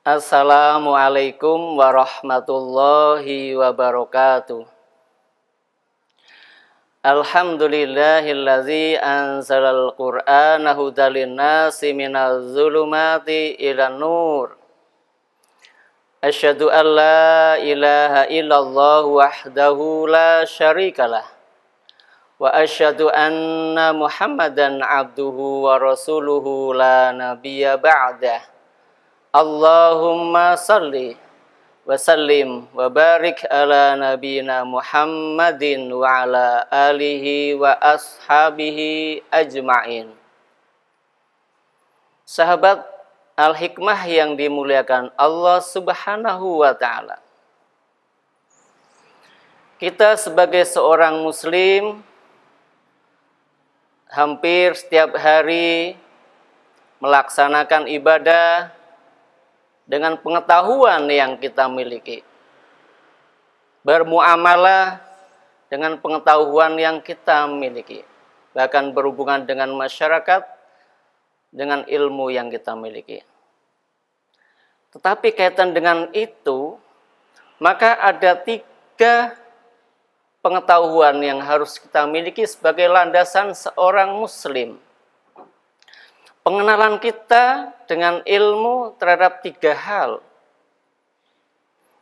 Assalamualaikum warahmatullahi wabarakatuh. Alhamdulillahillazi anzalal qur'ana hudal linnasi minaz zulumati ilan nur. Asyhadu an la ilaha illallah wahdahu la syarikalah. Wa asyhadu anna Muhammadan abduhu wa rasuluhu la nabiyya ba'dah. Allahumma salli wa sallim wa barik ala nabiyina Muhammadin wa ala alihi wa ashabihi ajma'in. Sahabat Al-Hikmah yang dimuliakan Allah Subhanahu wa ta'ala. Kita sebagai seorang muslim hampir setiap hari melaksanakan ibadah dengan pengetahuan yang kita miliki, bermuamalah dengan pengetahuan yang kita miliki, bahkan berhubungan dengan masyarakat dengan ilmu yang kita miliki. Tetapi kaitan dengan itu, maka ada 3 pengetahuan yang harus kita miliki sebagai landasan seorang muslim. Pengenalan kita dengan ilmu terhadap 3 hal,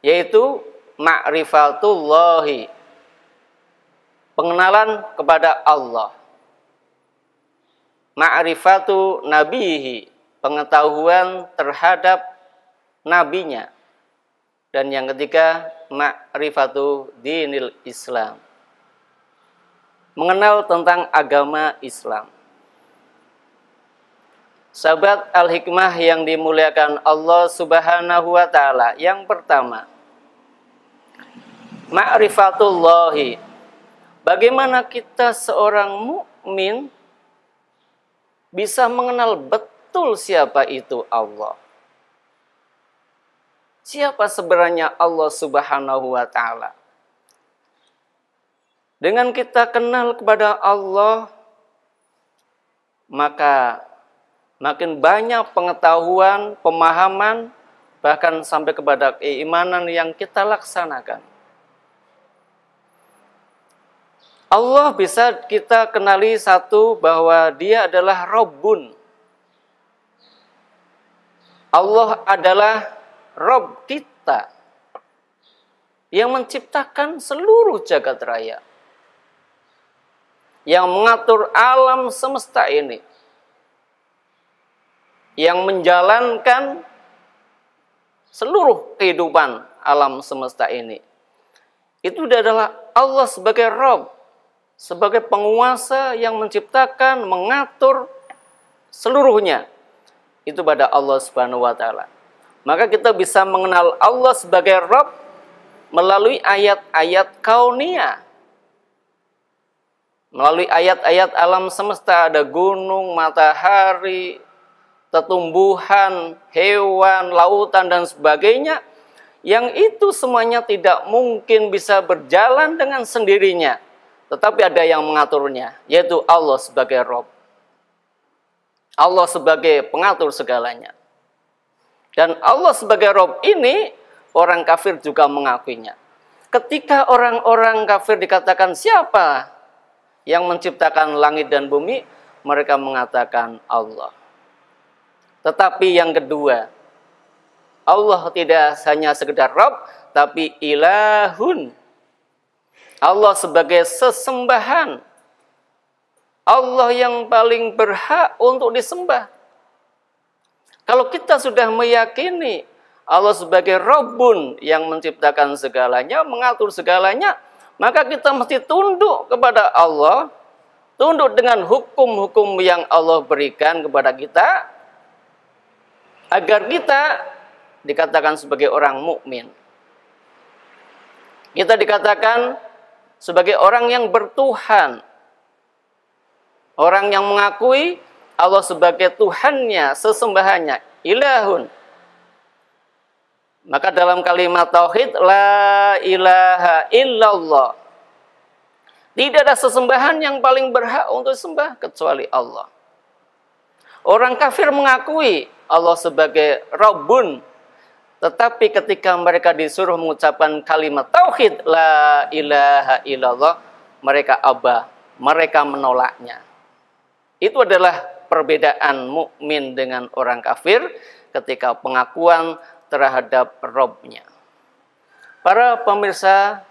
yaitu ma'rifatullahi, pengenalan kepada Allah, ma'rifatu nabihi, pengetahuan terhadap nabinya, dan yang ketiga ma'rifatu dinil Islam, mengenal tentang agama Islam. Sahabat Al-Hikmah yang dimuliakan Allah Subhanahu wa ta'ala, yang pertama, ma'rifatullahi. Bagaimana kita seorang mukmin bisa mengenal betul siapa itu Allah? Siapa sebenarnya Allah Subhanahu wa ta'ala? Dengan kita kenal kepada Allah, maka makin banyak pengetahuan, pemahaman, bahkan sampai kepada keimanan yang kita laksanakan. Allah bisa kita kenali satu, bahwa Dia adalah Rabbun. Allah adalah Rabb kita yang menciptakan seluruh jagat raya, yang mengatur alam semesta ini, yang menjalankan seluruh kehidupan alam semesta ini. Itu adalah Allah sebagai Rabb, sebagai penguasa yang menciptakan, mengatur seluruhnya. Itu pada Allah Subhanahu wa ta'ala. Maka kita bisa mengenal Allah sebagai Rabb melalui ayat-ayat kauniyah. Melalui ayat-ayat alam semesta, ada gunung, matahari, tumbuhan, hewan, lautan, dan sebagainya, yang itu semuanya tidak mungkin bisa berjalan dengan sendirinya, tetapi ada yang mengaturnya, yaitu Allah sebagai Rabb, Allah sebagai pengatur segalanya. Dan Allah sebagai Rabb ini, orang kafir juga mengakuinya. Ketika orang-orang kafir dikatakan siapa yang menciptakan langit dan bumi, mereka mengatakan Allah. Tetapi yang kedua, Allah tidak hanya sekedar Rabb, tapi ilahun. Allah sebagai sesembahan. Allah yang paling berhak untuk disembah. Kalau kita sudah meyakini Allah sebagai Rabbun yang menciptakan segalanya, mengatur segalanya, maka kita mesti tunduk kepada Allah, tunduk dengan hukum-hukum yang Allah berikan kepada kita, agar kita dikatakan sebagai orang mukmin. Kita dikatakan sebagai orang yang bertuhan. Orang yang mengakui Allah sebagai Tuhannya, sesembahannya, ilahun. Maka dalam kalimat tauhid, la ilaha illallah. Tidak ada sesembahan yang paling berhak untuk sembah kecuali Allah. Orang kafir mengakui Allah sebagai Rabbun, tetapi ketika mereka disuruh mengucapkan kalimat tauhid la ilaha illallah, mereka abah, mereka menolaknya. Itu adalah perbedaan mukmin dengan orang kafir ketika pengakuan terhadap Rabb-nya. Para pemirsa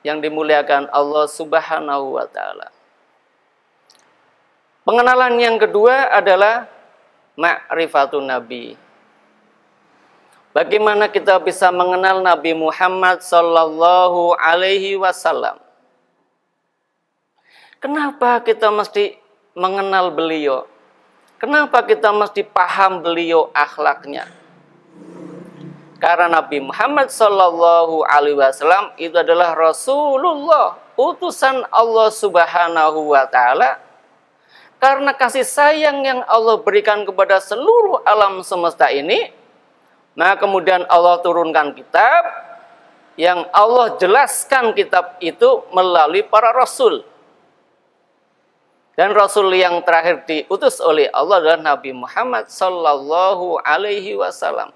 yang dimuliakan Allah Subhanahu wa taala. Pengenalan yang kedua adalah ma'rifatun Nabi. Bagaimana kita bisa mengenal Nabi Muhammad sallallahu alaihi wasallam? Kenapa kita mesti mengenal beliau? Kenapa kita mesti paham beliau akhlaknya? Karena Nabi Muhammad sallallahu alaihi wasallam itu adalah Rasulullah, utusan Allah Subhanahu wa taala. Karena kasih sayang yang Allah berikan kepada seluruh alam semesta ini, nah kemudian Allah turunkan kitab yang Allah jelaskan kitab itu melalui para rasul. Dan rasul yang terakhir diutus oleh Allah adalah Nabi Muhammad sallallahu alaihi wasallam.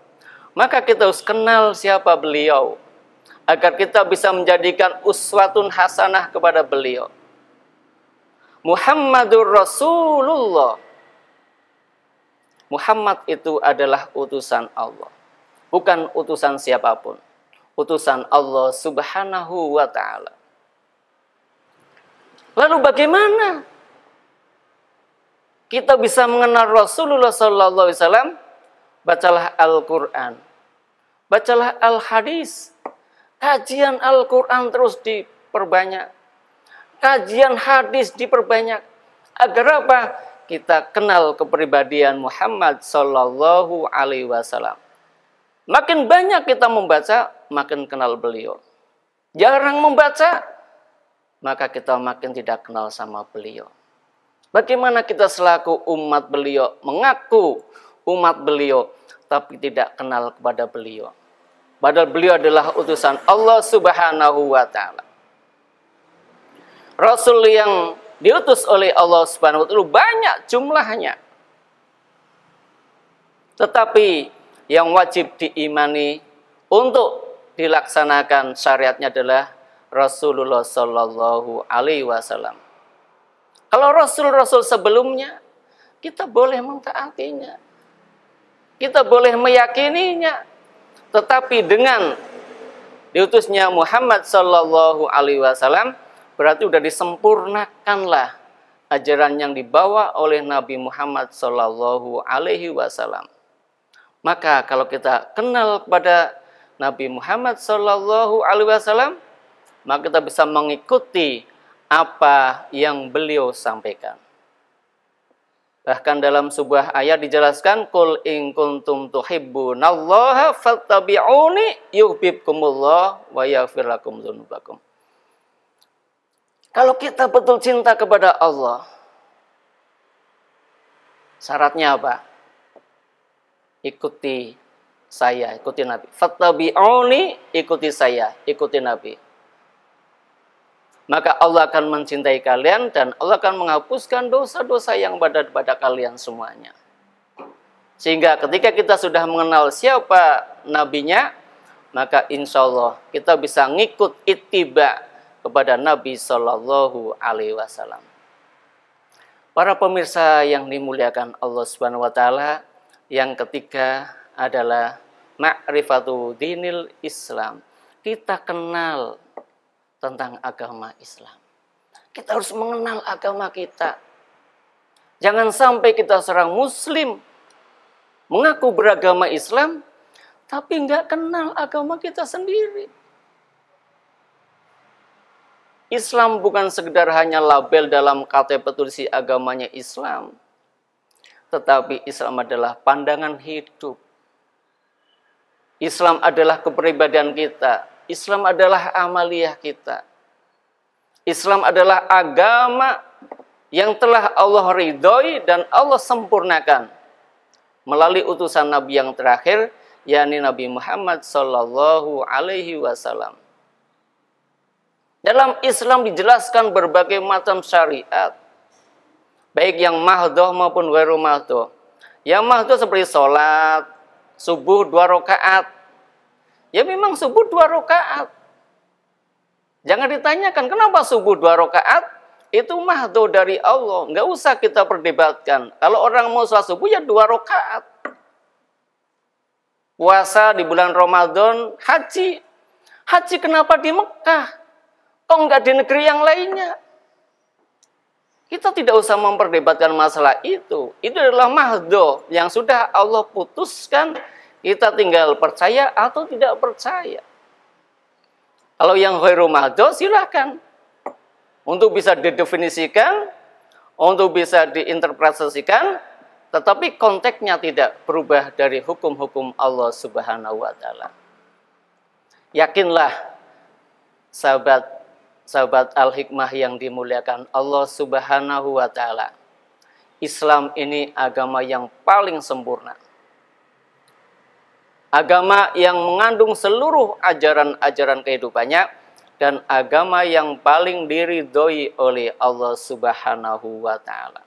Maka kita harus kenal siapa beliau agar kita bisa menjadikan uswatun hasanah kepada beliau. Muhammadur Rasulullah. Muhammad itu adalah utusan Allah, bukan utusan siapapun. Utusan Allah Subhanahu wa taala. Lalu bagaimana kita bisa mengenal Rasulullah sallallahu alaihi wasallam? Bacalah Al-Qur'an. Bacalah Al-Hadis. Kajian Al-Qur'an terus diperbanyak. Kajian hadis diperbanyak. Agar apa? Kita kenal kepribadian Muhammad sallallahu alaihi wasallam. Makin banyak kita membaca, makin kenal beliau. Jarang membaca, maka kita makin tidak kenal sama beliau. Bagaimana kita selaku umat beliau mengaku umat beliau, tapi tidak kenal kepada beliau? Padahal beliau adalah utusan Allah Subhanahu wa ta'ala. Rasul yang diutus oleh Allah Subhanahu wa ta'ala banyak jumlahnya. Tetapi yang wajib diimani untuk dilaksanakan syariatnya adalah Rasulullah sallallahu alaihi wasallam. Kalau rasul-rasul sebelumnya, kita boleh mentaatinya. Kita boleh meyakininya. Tetapi dengan diutusnya Muhammad sallallahu alaihi wasallam, berarti sudah disempurnakanlah ajaran yang dibawa oleh Nabi Muhammad sallallahu alaihi wasallam. Maka kalau kita kenal kepada Nabi Muhammad sallallahu alaihi wasallam, maka kita bisa mengikuti apa yang beliau sampaikan. Bahkan dalam sebuah ayat dijelaskan, qul in kuntum tuhibbunallaha fattabi'uni yuhibbukumullah wa yaghfir lakum dzunubakum. Kalau kita betul cinta kepada Allah, syaratnya apa? Ikuti saya, ikuti Nabi. Fattabi'uni, ikuti saya, ikuti Nabi. Maka Allah akan mencintai kalian dan Allah akan menghapuskan dosa-dosa yang ada pada kalian semuanya. Sehingga ketika kita sudah mengenal siapa nabinya, maka insya Allah kita bisa ngikut ittiba kepada Nabi Sallallahu Alaihi Wasallam. Para pemirsa yang dimuliakan Allah Subhanahu Wa Taala, yang ketiga adalah ma'rifatu dinil Islam. Kita kenal tentang agama Islam. Kita harus mengenal agama kita. Jangan sampai kita seorang muslim mengaku beragama Islam, tapi nggak kenal agama kita sendiri. Islam bukan sekedar hanya label dalam KTP petulis agamanya Islam, tetapi Islam adalah pandangan hidup. Islam adalah kepribadian kita. Islam adalah amaliyah kita. Islam adalah agama yang telah Allah ridhoi dan Allah sempurnakan melalui utusan Nabi yang terakhir, yakni Nabi Muhammad Sallallahu Alaihi Wasallam. Dalam Islam dijelaskan berbagai macam syariat, baik yang mahdoh maupun ghairu mahdoh. Yang mahdoh seperti sholat subuh 2 rakaat. Ya memang subuh 2 rakaat. Jangan ditanyakan kenapa subuh 2 rakaat. Itu mahdoh dari Allah. Nggak usah kita perdebatkan. Kalau orang mau sholat subuh ya 2 rakaat. Puasa di bulan Ramadan, haji. Haji kenapa di Mekah? Kok nggak di negeri yang lainnya? Kita tidak usah memperdebatkan masalah itu. Itu adalah mahdoh yang sudah Allah putuskan. Kita tinggal percaya atau tidak percaya. Kalau yang ghairu mahdoh silahkan. Untuk bisa didefinisikan, untuk bisa diinterpretasikan, tetapi konteksnya tidak berubah dari hukum-hukum Allah Subhanahu wa Ta'ala. Yakinlah, sahabat Al-Hikmah yang dimuliakan Allah Subhanahu wa Ta'ala, Islam ini agama yang paling sempurna. Agama yang mengandung seluruh ajaran-ajaran kehidupannya, dan agama yang paling diridhoi oleh Allah Subhanahu wa Ta'ala.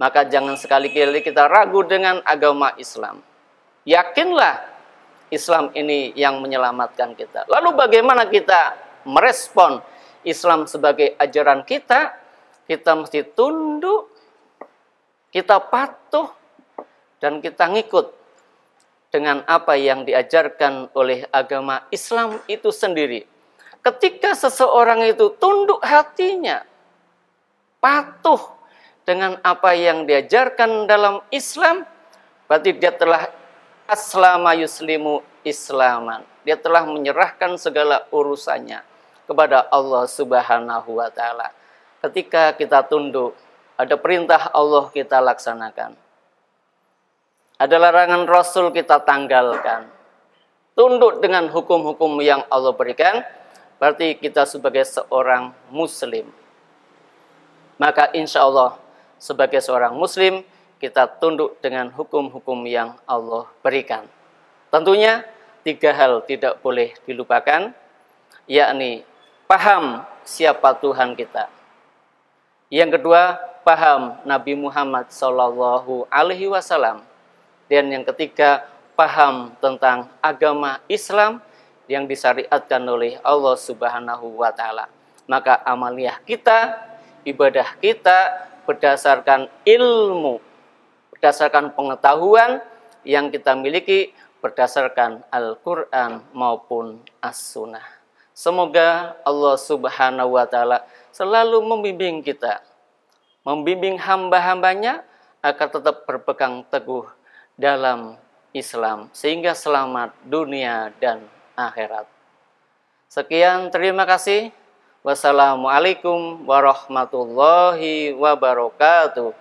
Maka jangan sekali-kali kita ragu dengan agama Islam. Yakinlah Islam ini yang menyelamatkan kita. Lalu bagaimana kita merespon Islam sebagai ajaran kita? Kita mesti tunduk, kita patuh, dan kita ngikut dengan apa yang diajarkan oleh agama Islam itu sendiri. Ketika seseorang itu tunduk hatinya, patuh dengan apa yang diajarkan dalam Islam, berarti dia telah aslama yuslimu islaman. Dia telah menyerahkan segala urusannya kepada Allah Subhanahu wa Ta'ala. Ketika kita tunduk, ada perintah Allah kita laksanakan. Ada larangan Rasul kita tanggalkan. Tunduk dengan hukum-hukum yang Allah berikan, berarti kita sebagai seorang muslim. Maka insya Allah sebagai seorang muslim kita tunduk dengan hukum-hukum yang Allah berikan. Tentunya 3 hal tidak boleh dilupakan, yakni paham siapa Tuhan kita. Yang kedua, paham Nabi Muhammad Sallallahu Alaihi Wasallam. Dan yang ketiga, paham tentang agama Islam yang disyariatkan oleh Allah Subhanahu wa Ta'ala. Maka amaliyah kita, ibadah kita berdasarkan ilmu, berdasarkan pengetahuan yang kita miliki, berdasarkan Al-Quran maupun As-Sunnah. Semoga Allah Subhanahu wa Ta'ala selalu membimbing kita, membimbing hamba-hambanya agar tetap berpegang teguh dalam Islam, sehingga selamat dunia dan akhirat. Sekian, terima kasih. Wassalamualaikum warahmatullahi wabarakatuh.